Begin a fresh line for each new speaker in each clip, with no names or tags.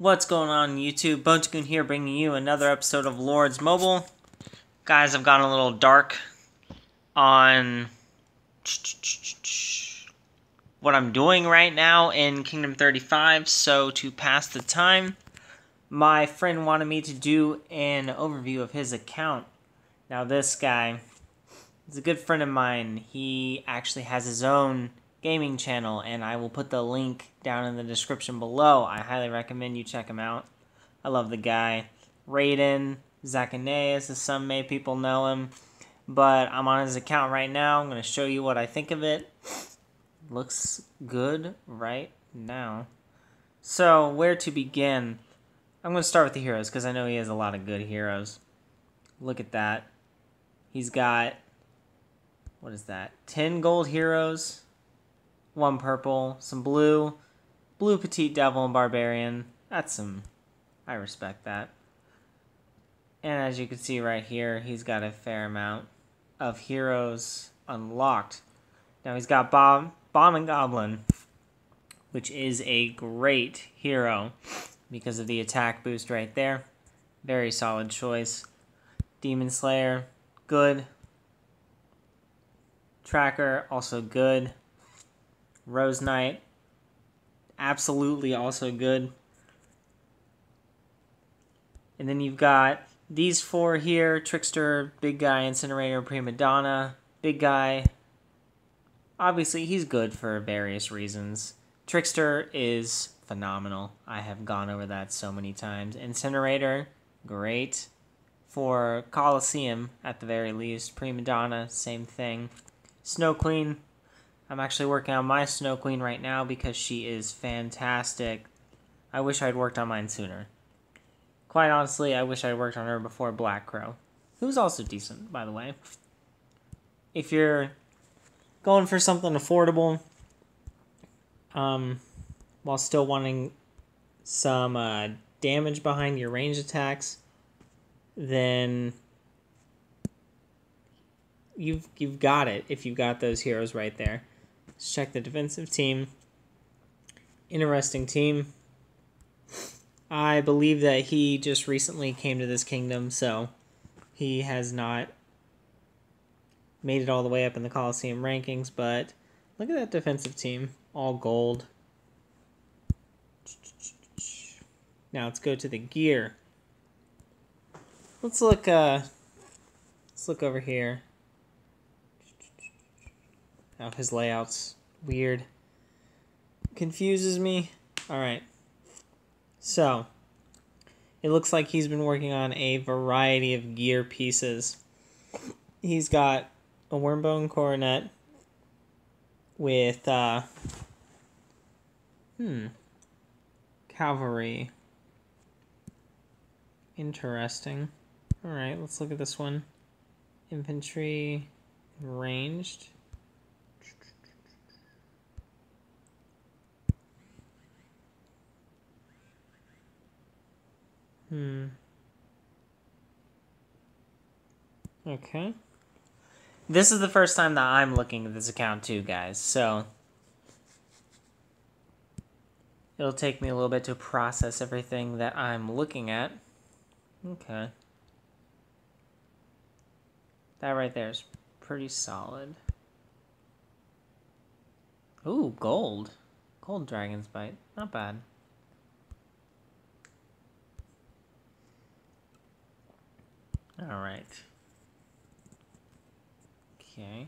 What's going on YouTube? Bonecoon here, bringing you another episode of Lords Mobile. Guys, I've gone a little dark on what I'm doing right now in Kingdom 35, so to pass the time, my friend wanted me to do an overview of his account. Now this guy is a good friend of mine. He actually has his own gaming channel, and I will put the link down in the description below. I highly recommend you check him out. I love the guy. Raiden, Zacchaeus, as some people know him. But I'm on his account right now. I'm going to show you what I think of it. Looks good right now. So, where to begin? I'm going to start with the heroes, because I know he has a lot of good heroes. Look at that. He's got, what is that? 10 gold heroes. 1 purple, some blue, petite devil, and barbarian. That's some, I respect that. And as you can see right here, he's got a fair amount of heroes unlocked. Now he's got Bomb and Goblin, which is a great hero because of the attack boost right there. Very solid choice. Demon Slayer, good. Tracker, also good. Rose Knight, absolutely also good. And then you've got these 4 here: Trickster, Big Guy, Incinerator, Prima Donna. Big Guy, obviously he's good for various reasons. Trickster is phenomenal. I have gone over that so many times. Incinerator, great. For Colosseum, at the very least. Prima Donna, same thing. Snow Queen, I'm actually working on my Snow Queen right now because she is fantastic. I wish I'd worked on mine sooner. Quite honestly, I wish I'd worked on her before Black Crow, who's also decent, by the way. If you're going for something affordable, while still wanting some damage behind your range attacks, then you've got it if you've got those heroes right there. Let's check the defensive team. Interesting team. I believe that he just recently came to this kingdom, so he has not made it all the way up in the Colosseum rankings, but look at that defensive team. All gold. Now let's go to the gear. Let's look over here. Oh, his layout's weird. Confuses me. Alright. So, it looks like he's been working on a variety of gear pieces. He's got a wormbone coronet with, cavalry. Interesting. Alright, let's look at this one. Infantry, ranged. Okay. This is the first time that I'm looking at this account too, guys, so it'll take me a little bit to process everything that I'm looking at. Okay. That right there is pretty solid. Ooh, gold. Gold Dragon's Bite. Not bad. Alright. Okay.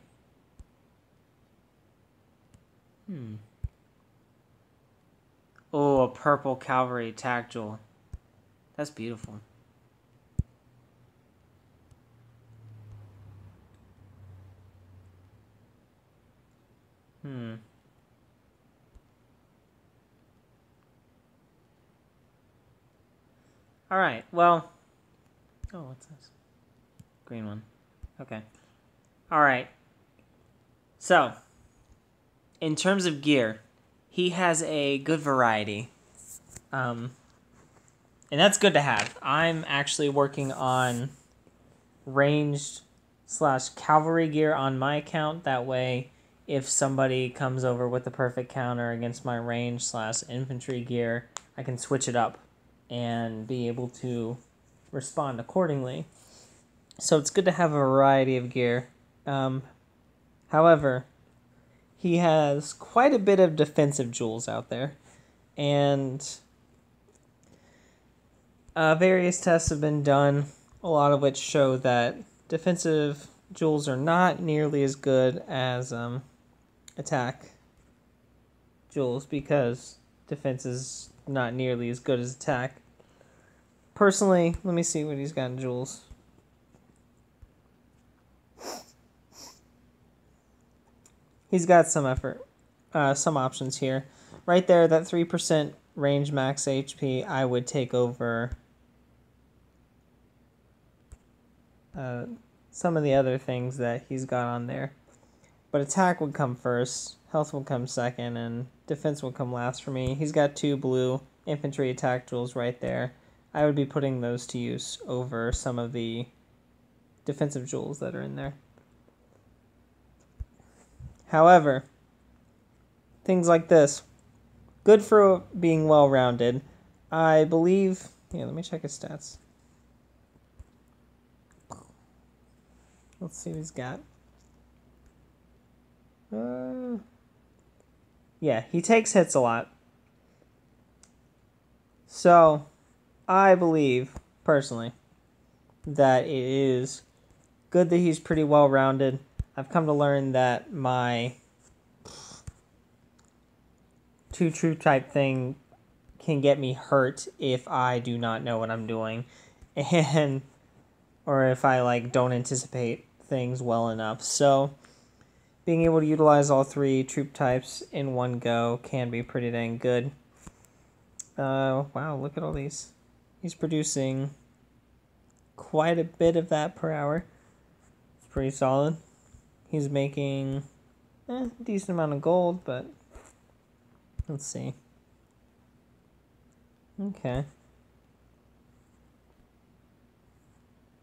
Oh, a purple cavalry attack jewel. That's beautiful. Alright, well. Oh, what's this? Green one. Okay. Alright. So, in terms of gear, he has a good variety. And that's good to have. I'm actually working on ranged / cavalry gear on my account. That way, if somebody comes over with the perfect counter against my range / infantry gear, I can switch it up and be able to respond accordingly. So it's good to have a variety of gear. However, he has quite a bit of defensive jewels out there, and various tests have been done, a lot of which show that defensive jewels are not nearly as good as attack jewels, because defense is not nearly as good as attack. Personally, let me see what he's got in jewels. He's got some some options here. Right there, that 3% range max HP, I would take over some of the other things that he's got on there. But attack would come first, health would come second, and defense would come last for me. He's got 2 blue infantry attack jewels right there. I would be putting those to use over some of the defensive jewels that are in there. However, things like this, good for being well-rounded. I believe, yeah, let me check his stats. Let's see what he's got. Yeah, he takes hits a lot. So, I believe, personally, that it is good that he's pretty well-rounded. I've come to learn that my 2 troop type thing can get me hurt if I do not know what I'm doing, and or if I don't anticipate things well enough. So being able to utilize all 3 troop types in one go can be pretty dang good. Wow, look at all these. He's producing quite a bit of that per hour. It's pretty solid. He's making a decent amount of gold, but let's see. Okay.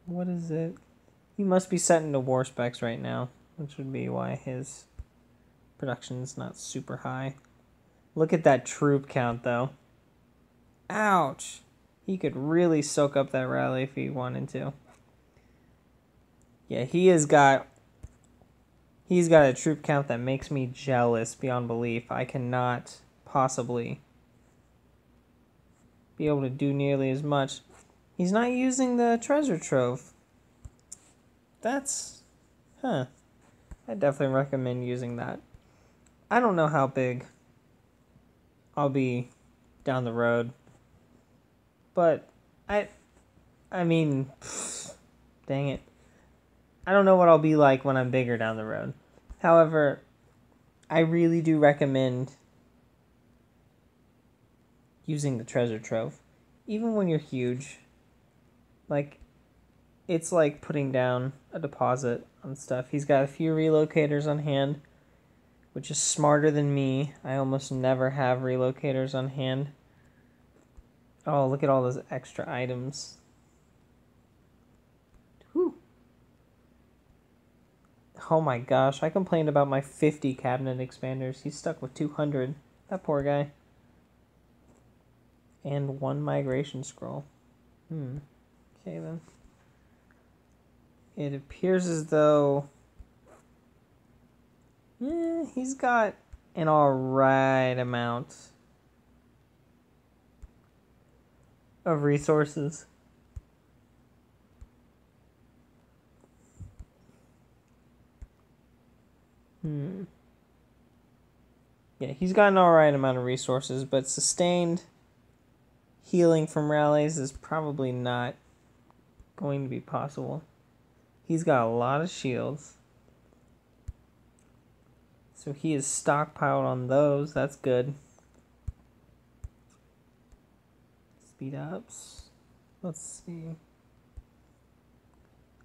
What is it? He must be set into war specs right now, which would be why his production's not super high. Look at that troop count, though. Ouch! He could really soak up that rally if he wanted to. Yeah, he's got a troop count that makes me jealous beyond belief. I cannot possibly be able to do nearly as much. He's not using the treasure trove. That's... I definitely recommend using that. I don't know how big I'll be down the road, but I mean, dang it. I don't know what I'll be like when I'm bigger down the road. However, I really do recommend using the treasure trove. Even when you're huge, it's like putting down a deposit on stuff. He's got a few relocators on hand, which is smarter than me. I almost never have relocators on hand. Oh, look at all those extra items. Whew. Oh my gosh, I complained about my 50 cabinet expanders. He's stuck with 200. That poor guy. And 1 migration scroll. Okay then. It appears as though... he's got an alright amount of resources. Yeah, he's got an alright amount of resources, but sustained healing from rallies is probably not going to be possible. He's got a lot of shields. So he is stockpiled on those. That's good. Speed ups. Let's see.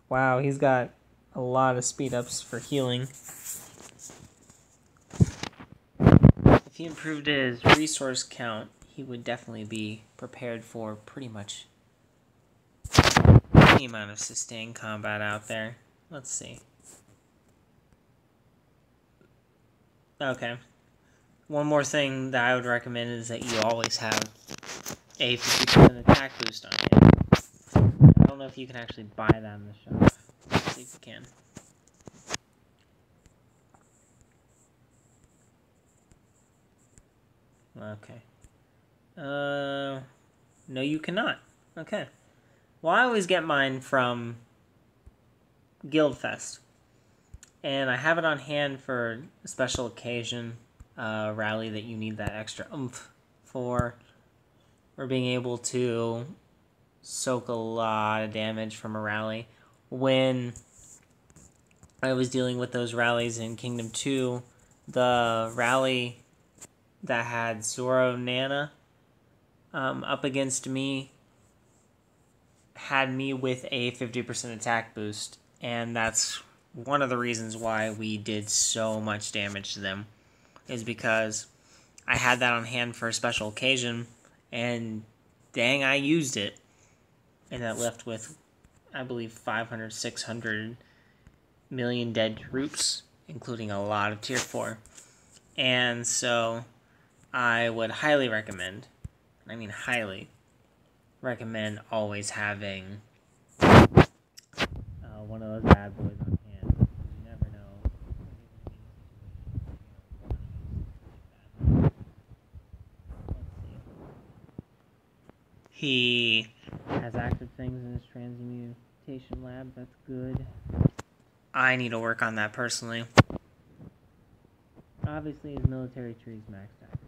Wow, he's got a lot of speed ups for healing. If he improved his resource count, he would definitely be prepared for pretty much any amount of sustained combat out there. Let's see. Okay. One more thing that I would recommend is that you always have a 50% attack boost on him. I don't know if you can actually buy that in the shop. Let's see if you can. Okay. No, you cannot. Okay. Well, I always get mine from Guildfest. And I have it on hand for a special occasion, rally that you need that extra oomph for. Or being able to soak a lot of damage from a rally. When I was dealing with those rallies in Kingdom 2, the rally that had Zoro Nana up against me had me with a 50% attack boost, and that's one of the reasons why we did so much damage to them, is because I had that on hand for a special occasion, and dang, I used it. And that left with, I believe, 500, 600 million dead troops, including a lot of Tier 4. And so I would highly recommend, I mean highly recommend, always having one of those bad boys on hand. You never know. He has active things in his Transmutation Lab. That's good. I need to work on that personally. Obviously, his military tree is maxed out.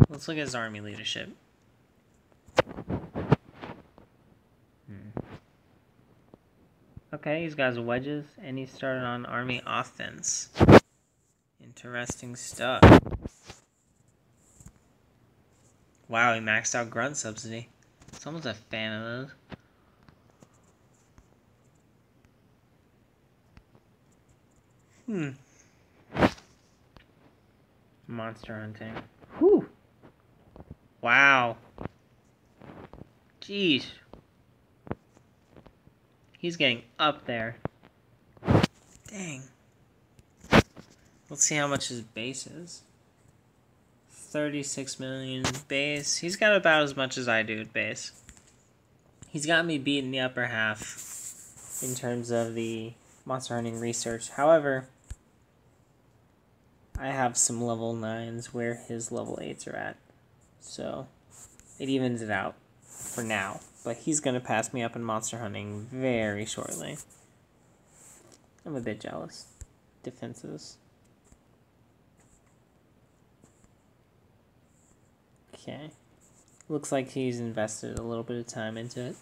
Let's look at his army leadership. Okay, he's got his wedges, and he started on army offense. Interesting stuff. Wow, he maxed out grunt subsidy. Someone's a fan of those. Monster hunting. Whew. Wow. Jeez. He's getting up there. Dang. Let's see how much his base is. 36 million base. He's got about as much as I do at base. He's got me beat in the upper half in terms of the monster hunting research. However, I have some level 9s where his level 8s are at. So, it evens it out for now. But he's going to pass me up in monster hunting very shortly. I'm a bit jealous. Defenses. Okay. Looks like he's invested a little bit of time into it.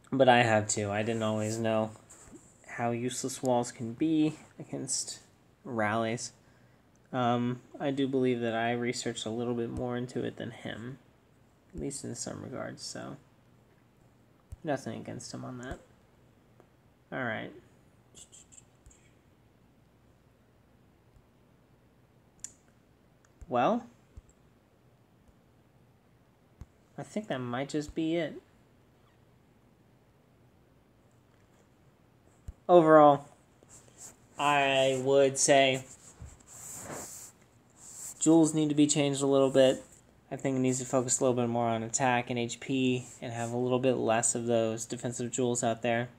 But I have too. I didn't always know how useless walls can be against rallies. I do believe that I researched a little bit more into it than him. At least in some regards, so nothing against him on that. Alright. Well, I think that might just be it. Overall, I would say jewels need to be changed a little bit. I think it needs to focus a little bit more on attack and HP and have a little bit less of those defensive jewels out there.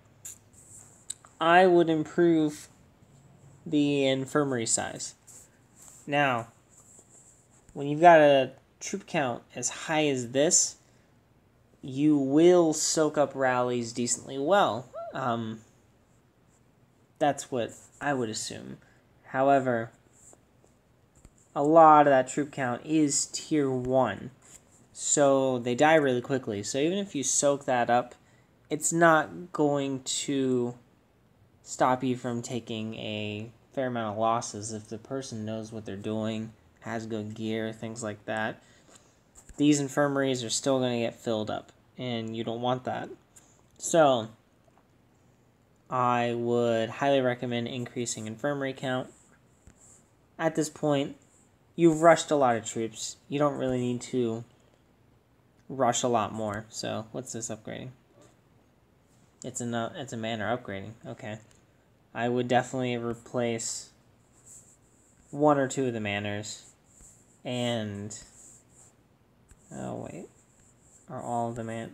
I would improve the infirmary size. Now, when you've got a troop count as high as this, you will soak up rallies decently well. That's what I would assume. However, a lot of that troop count is tier 1. So they die really quickly. So even if you soak that up, it's not going to stop you from taking a fair amount of losses if the person knows what they're doing, has good gear, things like that. These infirmaries are still going to get filled up, and you don't want that. So I would highly recommend increasing infirmary count. At this point, you've rushed a lot of troops. You don't really need to rush a lot more. So, what's this upgrading? It's a manor upgrading. Okay. I would definitely replace one or two of the manors. And... oh, wait. Are all of the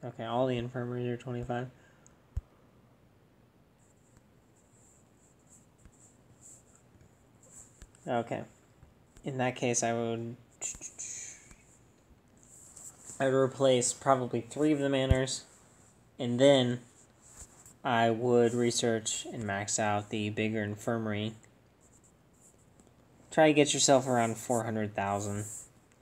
okay, all the infirmaries are 25. Okay. In that case, I would replace probably 3 of the manors, and then I would research and max out the bigger infirmary. Try to get yourself around 400,000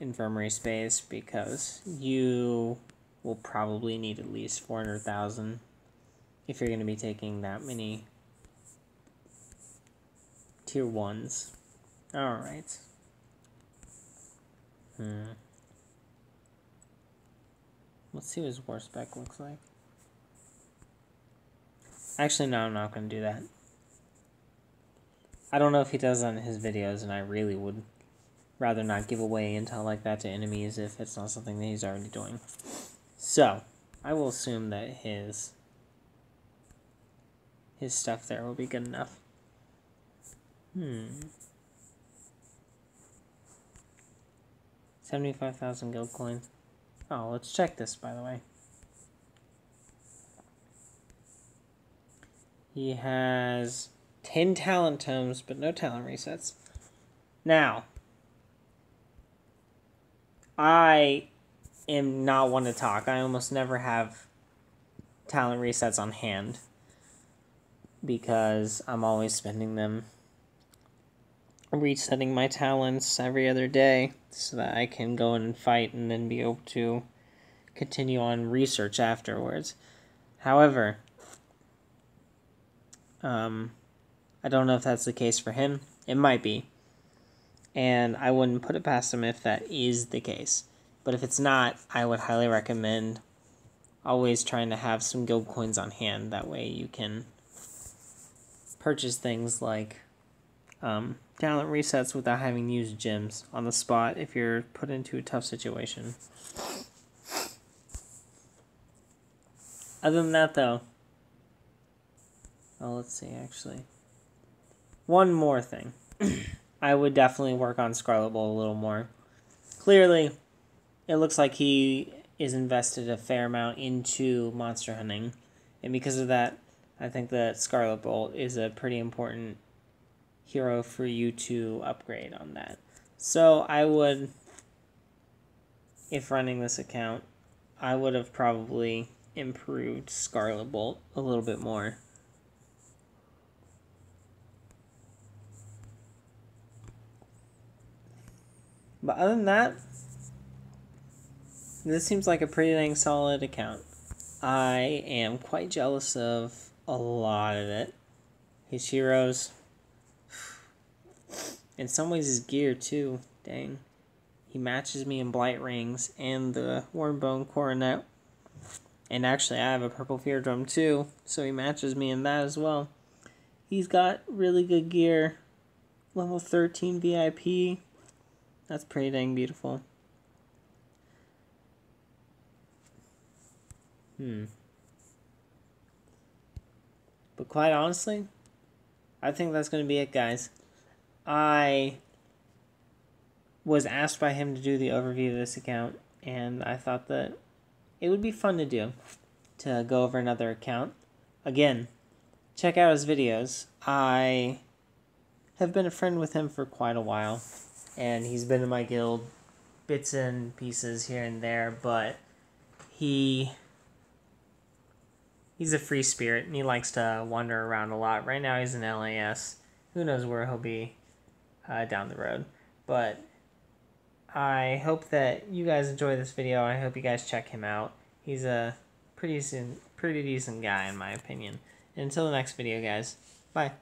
infirmary space, because you will probably need at least 400,000 if you're going to be taking that many tier 1s. Alright. Let's see what his war spec looks like. Actually, no, I'm not going to do that. I don't know if he does that in his videos, and I really would rather not give away intel like that to enemies if it's not something that he's already doing. So, I will assume that his stuff there will be good enough. 75,000 guild coins. Oh, let's check this, by the way. He has 10 talent tomes, but no talent resets. Now, I am not one to talk. I almost never have talent resets on hand, because I'm always spending them resetting my talents every other day so that I can go in and fight and then be able to continue on research afterwards. However, I don't know if that's the case for him. It might be. And I wouldn't put it past him if that is the case. But if it's not, I would highly recommend always trying to have some guild coins on hand. That way you can purchase things like talent resets without having to use gems on the spot if you're put into a tough situation. Other than that, though, oh, let's see, actually. One more thing. I would definitely work on Scarlet Bolt a little more. Clearly, it looks like he is invested a fair amount into monster hunting. And because of that, I think that Scarlet Bolt is a pretty important hero for you to upgrade on that. So I would, if running this account, I would have probably improved Scarlet Bolt a little bit more. But other than that, this seems like a pretty dang solid account. I am quite jealous of a lot of it. His heroes. In some ways his gear too. Dang. He matches me in Blight Rings and the Wormbone Coronet. And actually I have a Purple Fear Drum too, so he matches me in that as well. He's got really good gear. Level 13 VIP. That's pretty dang beautiful. But quite honestly, I think that's going to be it, guys. I was asked by him to do the overview of this account, and I thought that it would be fun to do, to go over another account. Again, check out his videos. I have been a friend with him for quite a while, and he's been in my guild bits and pieces here and there, but he's a free spirit, and he likes to wander around a lot. Right now he's in LAS. Who knows where he'll be down the road. But I hope that you guys enjoy this video. I hope you guys check him out. He's a pretty decent guy in my opinion. And until the next video, guys. Bye.